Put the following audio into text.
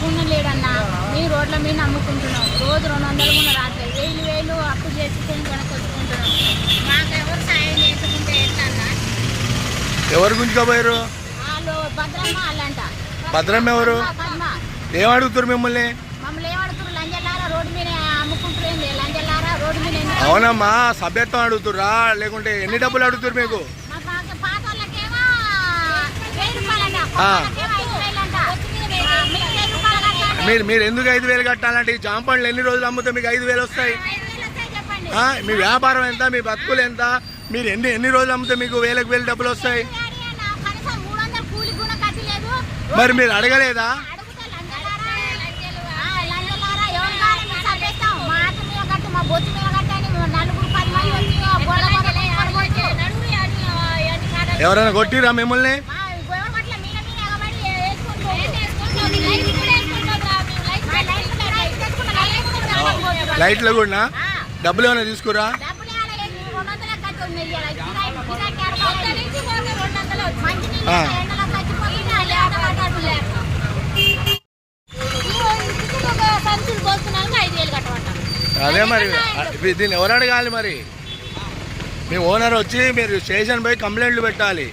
గున్న లేడన్నా మీ రోడ్ల మీద అమ్ముకుంటున్నాం. రోజు 200 గున్న రావట్లేదు. 1000 అప్పు చేసుకొని కొనుక్కొచ్చుకుంటున్నాం. మాకు ఎవరు సాయం చేసుకుంటే ఎట్లన్నా? ఎవరు గుంజుకోపోయారు? వాళ్ళు భద్రమ్మ వాళ్ళంట. భద్రమ్మ ఎవరు? ఏమడుగుతారు మిమ్మల్ని? మమ్మల్ని ఏమడుగుతారు? లంజలారా రోడ్డు మీద అమ్ముకుంటుంది. లంజలారా రోడ్డు మీద. అవునమ్మా, సభ్యత్వం అడుగుతుర్రా లేకుంటే ఎన్ని డబ్బులు అడుగుతారు మీకు? పాత వాళ్ళకేమో 1000 రూపాయలంట. మీరు ఎందుకు 5000 కట్టాలంటే? ఈ జామ పండ్లు ఎన్ని రోజులు అమ్ముతే మీకు 5000 వస్తాయి? మీ వ్యాపారం ఎంత? మీ బతుకులు ఎంత? మీరు ఎన్ని రోజులు అమ్మితే మీకు 1000 డబ్బులు వస్తాయి? మరి మీరు అడగలేదా? ఎవరైనా కొట్టిరా మిమ్మల్ని? లైట్లు కూడా డబ్బులు ఏమైనా తీసుకురా? అదే మరి దీన్ని ఎవరు అడగాలి? మరి మీ ఓనర్ వచ్చి మీరు స్టేషన్ పోయి కంప్లైంట్లు పెట్టాలి.